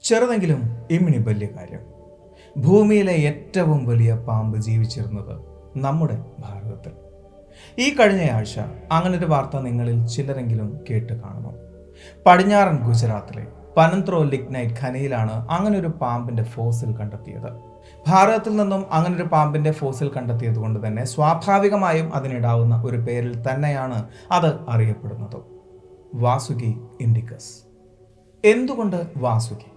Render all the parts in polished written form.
ചെറുതെങ്കിലും ഇമ്മിണി വലിയ കാര്യം. ഭൂമിയിലെ ഏറ്റവും വലിയ പാമ്പ് ജീവിച്ചിരുന്നത് നമ്മുടെ ഭാരതത്തിൽ. ഈ കഴിഞ്ഞയാഴ്ച അങ്ങനൊരു വാർത്ത നിങ്ങളിൽ ചിലരെങ്കിലും കേട്ട് കാണുന്നു. പടിഞ്ഞാറൻ ഗുജറാത്തിലെ പനന്ത്രോ ലിഗ്നൈറ്റ് ഖനിയിലാണ് അങ്ങനൊരു പാമ്പിന്റെ ഫോസിൽ കണ്ടെത്തിയത്. ഭാരതത്തിൽ നിന്നും അങ്ങനൊരു പാമ്പിന്റെ ഫോസിൽ കണ്ടെത്തിയത് കൊണ്ട് തന്നെ സ്വാഭാവികമായും അതിനിടാവുന്ന ഒരു പേരിൽ തന്നെയാണ് അത് അറിയപ്പെടുന്നത്, വാസുകി ഇൻഡിക്കസ്. എന്തുകൊണ്ട് വാസുകി?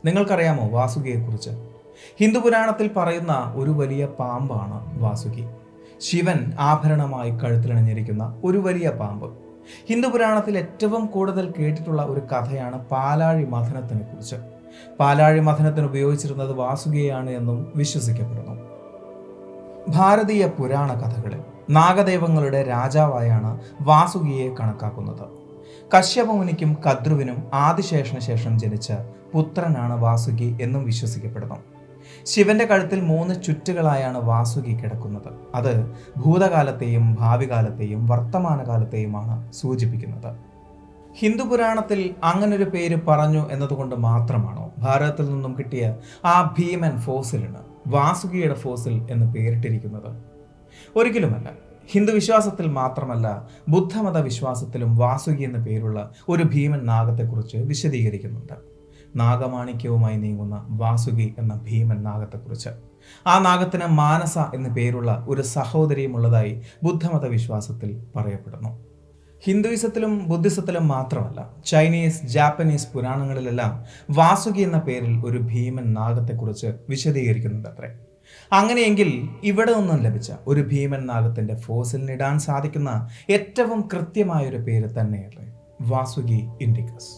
നിങ്ങൾക്കറിയാമോ വാസുകിയെക്കുറിച്ച്? ഹിന്ദു പുരാണത്തിൽ പറയുന്ന ഒരു വലിയ പാമ്പാണ് വാസുകി. ശിവൻ ആഭരണമായി കഴുത്തിലണിഞ്ഞിരിക്കുന്ന ഒരു വലിയ പാമ്പ്. ഹിന്ദു പുരാണത്തിൽ ഏറ്റവും കൂടുതൽ കേട്ടിട്ടുള്ള ഒരു കഥയാണ് പാലാഴി മഥനത്തിനെ കുറിച്ച്. പാലാഴി മഥനത്തിന് ഉപയോഗിച്ചിരുന്നത് വാസുകിയാണ് എന്നും വിശ്വസിക്കപ്പെടുന്നു. ഭാരതീയ പുരാണ കഥകളിൽ നാഗദൈവങ്ങളുടെ രാജാവായാണ് വാസുകിയെ കണക്കാക്കുന്നത്. കശ്യപമുനിക്കും കദ്രുവിനും ആദിശേഷന് ശേഷം ജനിച്ച പുത്രനാണ് വാസുകി എന്നും വിശ്വസിക്കപ്പെടുന്നു. ശിവന്റെ കഴുത്തിൽ 3 ചുറ്റുകളായാണ് വാസുകി കിടക്കുന്നത്. അത് ഭൂതകാലത്തെയും ഭാവികാലത്തെയും വർത്തമാനകാലത്തെയുമാണ് സൂചിപ്പിക്കുന്നത്. ഹിന്ദു പുരാണത്തിൽ അങ്ങനൊരു പേര് പറഞ്ഞു എന്നതുകൊണ്ട് മാത്രമാണോ ഭാരതത്തിൽ നിന്നും കിട്ടിയ ആ ഭീമൻ ഫോസിലിന് വാസുകിയുടെ ഫോസിൽ എന്ന് പേരിട്ടിരിക്കുന്നത്? ഒരിക്കലുമല്ല. ഹിന്ദു വിശ്വാസത്തിൽ മാത്രമല്ല, ബുദ്ധമത വിശ്വാസത്തിലും വാസുകി എന്ന പേരുള്ള ഒരു ഭീമൻ നാഗത്തെക്കുറിച്ച് വിശദീകരിക്കുന്നുണ്ട്. നാഗമാണിക്യവുമായി നീങ്ങുന്ന വാസുകി എന്ന ഭീമൻ നാഗത്തെക്കുറിച്ച്. ആ നാഗത്തിന് മാനസ എന്ന പേരുള്ള ഒരു സഹോദരിയും ഉള്ളതായി ബുദ്ധമത വിശ്വാസത്തിൽ പറയപ്പെടുന്നു. ഹിന്ദുയിസത്തിലും ബുദ്ധിസത്തിലും മാത്രമല്ല, ചൈനീസ്, ജാപ്പനീസ് പുരാണങ്ങളിലെല്ലാം വാസുകി എന്ന പേരിൽ ഒരു ഭീമൻ നാഗത്തെക്കുറിച്ച് വിശദീകരിക്കുന്നുണ്ടത്രേ. അങ്ങനെയെങ്കിൽ ഇവിടെ നിന്നും ലഭിച്ച ഒരു ഭീമൻ നാഗത്തിന്റെ ഫോസിലിനിടാൻ സാധിക്കുന്ന ഏറ്റവും കൃത്യമായൊരു പേര് തന്നെയല്ലേ വാസുകി ഇൻഡിക്കസ്.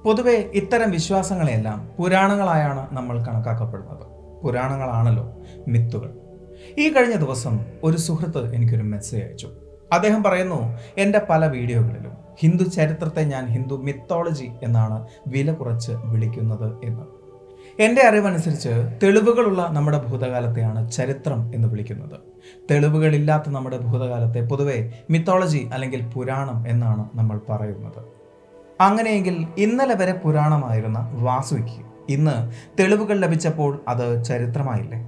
പൊതുവെ ഇത്തരം വിശ്വാസങ്ങളെല്ലാം പുരാണങ്ങളായാണ് നമ്മൾ കണക്കാക്കപ്പെടുന്നത്. പുരാണങ്ങളാണല്ലോ മിത്തുകൾ. ഈ കഴിഞ്ഞ ദിവസം ഒരു സുഹൃത്ത് എനിക്കൊരു മെസ്സേജ് അയച്ചു. അദ്ദേഹം പറയുന്നു, എൻ്റെ പല വീഡിയോകളിലും ഹിന്ദു ചരിത്രത്തെ ഞാൻ ഹിന്ദു മിത്തോളജി എന്നാണ് വില കുറച്ച് വിളിക്കുന്നത് എന്ന്. എൻ്റെ അറിവനുസരിച്ച് തെളിവുകളുള്ള നമ്മുടെ ഭൂതകാലത്തെയാണ് ചരിത്രം എന്ന് വിളിക്കുന്നത്. തെളിവുകളില്ലാത്ത നമ്മുടെ ഭൂതകാലത്തെ പൊതുവെ മിത്തോളജി അല്ലെങ്കിൽ പുരാണം എന്നാണ് നമ്മൾ പറയുന്നത്. അങ്ങനെയെങ്കിൽ ഇന്നലെ വരെ പുരാണമായിരുന്ന വാസുകിക്ക് ഇന്ന് തെളിവുകൾ ലഭിച്ചപ്പോൾ അത് ചരിത്രമായില്ലേ?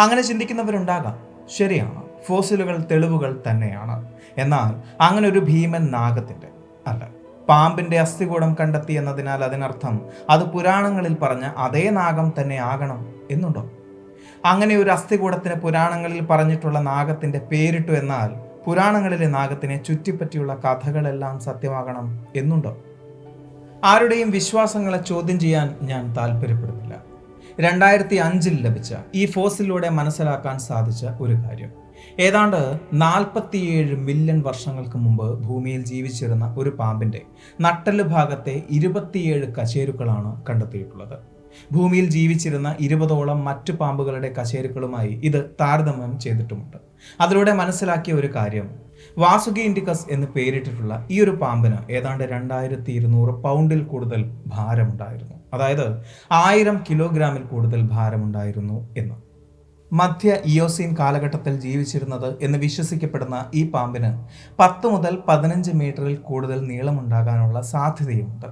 അങ്ങനെ ചിന്തിക്കുന്നവരുണ്ടാകാം. ശരിയാണ്, ഫോസിലുകൾ തെളിവുകൾ തന്നെയാണ്. എന്നാൽ അങ്ങനെ ഒരു ഭീമൻ നാഗത്തിൻ്റെ അല്ല, പാമ്പിന്റെ അസ്ഥികൂടം കണ്ടെത്തി എന്നതിനാൽ അതിനർത്ഥം അത് പുരാണങ്ങളിൽ പറഞ്ഞ അതേ നാഗം തന്നെ ആകണം എന്നുണ്ടോ? അങ്ങനെ ഒരു അസ്ഥികൂടത്തിന് പുരാണങ്ങളിൽ പറഞ്ഞിട്ടുള്ള നാഗത്തിന്റെ പേരിട്ടു എന്നാൽ പുരാണങ്ങളിലെ നാഗത്തിനെ ചുറ്റിപ്പറ്റിയുള്ള കഥകളെല്ലാം സത്യമാകണം എന്നുണ്ടോ? ആരുടെയും വിശ്വാസങ്ങളെ ചോദ്യം ചെയ്യാൻ ഞാൻ താല്പര്യപ്പെടുന്നില്ല. 2005 ലഭിച്ച ഈ ഫോസിലൂടെ മനസ്സിലാക്കാൻ സാധിച്ച ഒരു കാര്യം, ഏതാണ്ട് 47 മില്യൺ വർഷങ്ങൾക്ക് മുമ്പ് ഭൂമിയിൽ ജീവിച്ചിരുന്ന ഒരു പാമ്പിന്റെ നട്ടെല്ല് ഭാഗത്തെ 27 കശേരുക്കളാണ് കണ്ടെത്തിയിട്ടുള്ളത്. ഭൂമിയിൽ ജീവിച്ചിരുന്ന 20ഓളം മറ്റു പാമ്പുകളുടെ കശേരുക്കളുമായി ഇത് താരതമ്യം ചെയ്തിട്ടുമുണ്ട്. അതിലൂടെ മനസ്സിലാക്കിയ ഒരു കാര്യം, വാസുകി ഇൻഡിക്കസ് എന്ന് പേരിട്ടിട്ടുള്ള ഈ ഒരു പാമ്പിന് ഏതാണ്ട് 2200 പൗണ്ടിൽ കൂടുതൽ ഭാരമുണ്ടായിരുന്നു. അതായത് 1000 കിലോഗ്രാമിൽ കൂടുതൽ ഭാരമുണ്ടായിരുന്നു എന്ന്. മധ്യ ഇയോസീൻ കാലഘട്ടത്തിൽ ജീവിച്ചിരുന്നത് എന്ന് വിശ്വസിക്കപ്പെടുന്ന ഈ പാമ്പിന് 10 മുതൽ 15 മീറ്ററിൽ കൂടുതൽ നീളമുണ്ടാകാനുള്ള സാധ്യതയുമുണ്ട്.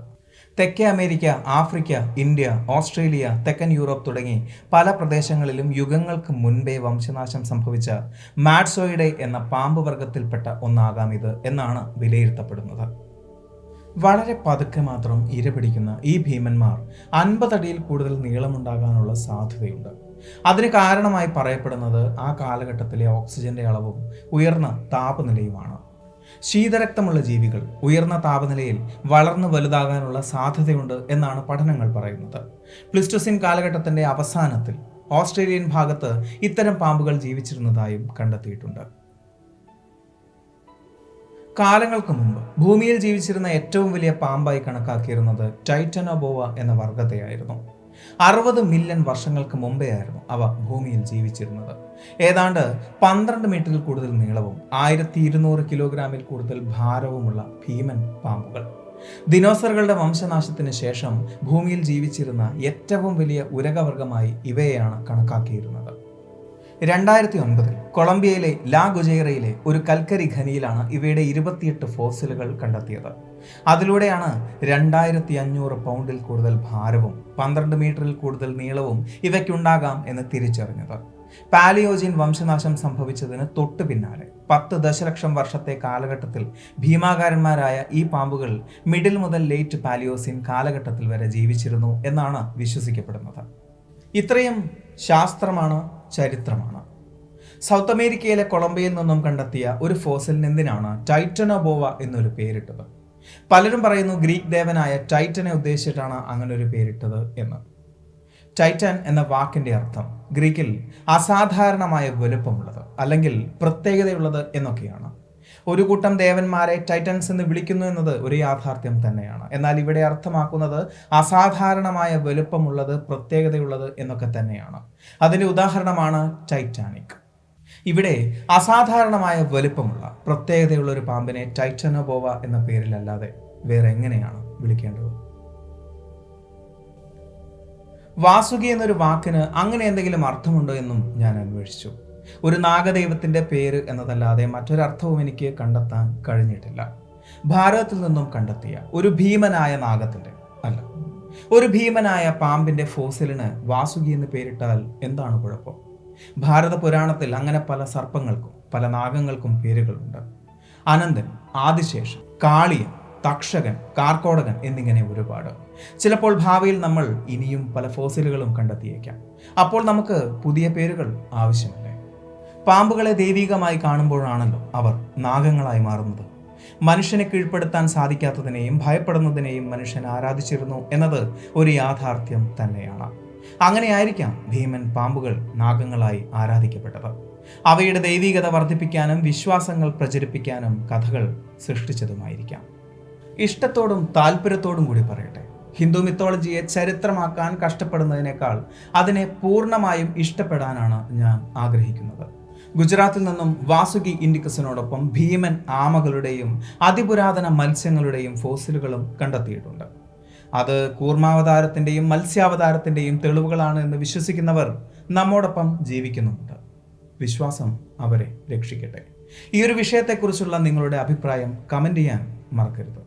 തെക്കേ അമേരിക്ക, ആഫ്രിക്ക, ഇന്ത്യ, ഓസ്ട്രേലിയ, തെക്കൻ യൂറോപ്പ് തുടങ്ങി പല പ്രദേശങ്ങളിലും യുഗങ്ങൾക്ക് മുൻപേ വംശനാശം സംഭവിച്ച മാഡ്സോയിഡെ എന്ന പാമ്പ് വർഗത്തിൽപ്പെട്ട ഒന്നാകാം ഇത് എന്നാണ് വിലയിരുത്തപ്പെടുന്നത്. വളരെ പതുക്കെ മാത്രം ഇരപിടിക്കുന്ന ഈ ഭീമന്മാർ 50 അടിയിൽ കൂടുതൽ നീളമുണ്ടാകാനുള്ള സാധ്യതയുണ്ട്. അതിന് കാരണമായി പറയപ്പെടുന്നത് ആ കാലഘട്ടത്തിലെ ഓക്സിജന്റെ അളവും ഉയർന്ന താപനിലയുമാണ്. ശീതരക്തമുള്ള ജീവികൾ ഉയർന്ന താപനിലയിൽ വളർന്നു വലുതാകാനുള്ള സാധ്യതയുണ്ട് എന്നാണ് പഠനങ്ങൾ പറയുന്നത്. പ്ലിസ്റ്റോസിൻ കാലഘട്ടത്തിന്റെ അവസാനത്തിൽ ഓസ്ട്രേലിയൻ ഭാഗത്ത് ഇത്തരം പാമ്പുകൾ ജീവിച്ചിരുന്നതായും കണ്ടെത്തിയിട്ടുണ്ട്. കാലങ്ങൾക്ക് മുമ്പ് ഭൂമിയിൽ ജീവിച്ചിരുന്ന ഏറ്റവും വലിയ പാമ്പായി കണക്കാക്കിയിരുന്നത് ടൈറ്റനോബോവ എന്ന വർഗത്തെയായിരുന്നു. 60 മില്യൺ വർഷങ്ങൾക്ക് മുമ്പേ ആയിരുന്നു അവ ഭൂമിയിൽ ജീവിച്ചിരുന്നത്. ഏതാണ്ട് 12 മീറ്ററിൽ കൂടുതൽ നീളവും 1200 കിലോഗ്രാമിൽ കൂടുതൽ ഭാരവുമുള്ള ഭീമൻ പാമ്പുകൾ. ദിനോസറുകളുടെ വംശനാശത്തിന് ശേഷം ഭൂമിയിൽ ജീവിച്ചിരുന്ന ഏറ്റവും വലിയ ഉരകവർഗമായി ഇവയെയാണ് കണക്കാക്കിയിരുന്നത്. 2009 കൊളംബിയയിലെ ലാ ഗുജൈറയിലെ ഒരു കൽക്കരി ഖനിയിലാണ് ഇവയുടെ 28 ഫോസിലുകൾ കണ്ടെത്തിയത്. അതിലൂടെയാണ് 2500 പൗണ്ടിൽ കൂടുതൽ ഭാരവും 12 മീറ്ററിൽ കൂടുതൽ നീളവും ഇവയ്ക്കുണ്ടാകാം എന്ന് തിരിച്ചറിഞ്ഞത്. പാലിയോജിൻ വംശനാശം സംഭവിച്ചതിന് തൊട്ടു പിന്നാലെ 10 ദശലക്ഷം വർഷത്തെ കാലഘട്ടത്തിൽ ഭീമാകാരന്മാരായ ഈ പാമ്പുകൾ മിഡിൽ മുതൽ ലേറ്റ് പാലിയോസിൻ കാലഘട്ടത്തിൽ വരെ ജീവിച്ചിരുന്നു എന്നാണ് വിശ്വസിക്കപ്പെടുന്നത്. ഇത്രയും ശാസ്ത്രമാണ്, ചരിത്രമാണ്. സൗത്ത് അമേരിക്കയിലെ കൊളംബിയയിൽ നിന്നും കണ്ടെത്തിയ ഒരു ഫോസിലിന് എന്തിനാണ് ടൈറ്റനോബോവ എന്നൊരു പേരിട്ടത്? പലരും പറയുന്നു ഗ്രീക്ക് ദേവനായ ടൈറ്റനെ ഉദ്ദേശിച്ചിട്ടാണ് അങ്ങനെ ഒരു പേരിട്ടത് എന്ന്. ടൈറ്റൻ എന്ന വാക്കിന്റെ അർത്ഥം ഗ്രീക്കിൽ അസാധാരണമായ വലുപ്പമുള്ളത് അല്ലെങ്കിൽ പ്രത്യേകതയുള്ളത് എന്നൊക്കെയാണ്. ഒരു കൂട്ടം ദേവന്മാരെ ടൈറ്റൻസ് എന്ന് വിളിക്കുന്നു എന്നത് ഒരു യാഥാർത്ഥ്യം തന്നെയാണ്. എന്നാൽ ഇവിടെ അർത്ഥമാക്കുന്നത് അസാധാരണമായ വലുപ്പമുള്ളത്, പ്രത്യേകതയുള്ളത് എന്നൊക്കെ തന്നെയാണ്. അതിൻ്റെ ഉദാഹരണമാണ് ടൈറ്റാനിക്. ഇവിടെ അസാധാരണമായ വലുപ്പമുള്ള പ്രത്യേകതയുള്ള ഒരു പാമ്പിനെ ടൈറ്റനോബോവ എന്ന പേരിലല്ലാതെ വേറെ എങ്ങനെയാണ് വിളിക്കേണ്ടത്? വാസുകി എന്നൊരു വാക്കിന് അങ്ങനെ എന്തെങ്കിലും അർത്ഥമുണ്ടോ എന്നും ഞാൻ അന്വേഷിച്ചു. ഒരു നാഗദൈവത്തിന്റെ പേര് എന്നതല്ലാതെ മറ്റൊരർത്ഥവും എനിക്ക് കണ്ടെത്താൻ കഴിഞ്ഞിട്ടില്ല. ഭാരതത്തിൽ നിന്നും കണ്ടെത്തിയ ഒരു ഭീമനായ നാഗത്തിന്റെ അല്ല, ഒരു ഭീമനായ പാമ്പിന്റെ ഫോസിലിന് വാസുകി എന്ന് പേരിട്ടാൽ എന്താണ് കുഴപ്പം? ഭാരത പുരാണത്തിൽ അങ്ങനെ പല സർപ്പങ്ങൾക്കും പല നാഗങ്ങൾക്കും പേരുകളുണ്ട്. അനന്തൻ, ആദിശേഷൻ, കാളിയൻ, തക്ഷകൻ, കാർക്കോടകൻ എന്നിങ്ങനെ ഒരുപാട്. ചിലപ്പോൾ ഭാവിയിൽ നമ്മൾ ഇനിയും പല ഫോസിലുകളും കണ്ടെത്തിയേക്കാം. അപ്പോൾ നമുക്ക് പുതിയ പേരുകൾ ആവശ്യമില്ലേ? പാമ്പുകളെ ദൈവികമായി കാണുമ്പോഴാണല്ലോ അവർ നാഗങ്ങളായി മാറുന്നത്. മനുഷ്യനെ കീഴ്പ്പെടുത്താൻ സാധിക്കാത്തതിനെയും ഭയപ്പെടുന്നതിനെയും മനുഷ്യൻ ആരാധിച്ചിരുന്നു എന്നത് ഒരു യാഥാർത്ഥ്യം തന്നെയാണ്. അങ്ങനെയായിരിക്കാം ഭീമൻ പാമ്പുകൾ നാഗങ്ങളായി ആരാധിക്കപ്പെട്ടത്. അവയുടെ ദൈവികത വർദ്ധിപ്പിക്കാനും വിശ്വാസങ്ങൾ പ്രചരിപ്പിക്കാനും കഥകൾ സൃഷ്ടിച്ചതുമായിരിക്കാം. ഇഷ്ടത്തോടും താല്പര്യത്തോടും കൂടി പറയട്ടെ, ഹിന്ദു മിത്തോളജിയെ ചരിത്രമാക്കാൻ കഷ്ടപ്പെടുന്നതിനേക്കാൾ അതിനെ പൂർണ്ണമായും ഇഷ്ടപ്പെടാനാണ് ഞാൻ ആഗ്രഹിക്കുന്നത്. ഗുജറാത്തിൽ നിന്നും വാസുകി ഇൻഡിക്കസിനോടൊപ്പം ഭീമൻ ആമകളുടെയും അതിപുരാതന മത്സ്യങ്ങളുടെയും ഫോസിലുകളും കണ്ടെത്തിയിട്ടുണ്ട്. അത് കൂർമാവതാരത്തിൻ്റെയും മത്സ്യാവതാരത്തിൻ്റെയും തെളിവുകളാണ് എന്ന് വിശ്വസിക്കുന്നവർ നമ്മോടൊപ്പം ജീവിക്കുന്നുമുണ്ട്. വിശ്വാസം അവരെ രക്ഷിക്കട്ടെ. ഈ ഒരു വിഷയത്തെക്കുറിച്ചുള്ള നിങ്ങളുടെ അഭിപ്രായം കമൻറ്റ് ചെയ്യാൻ മറക്കരുത്.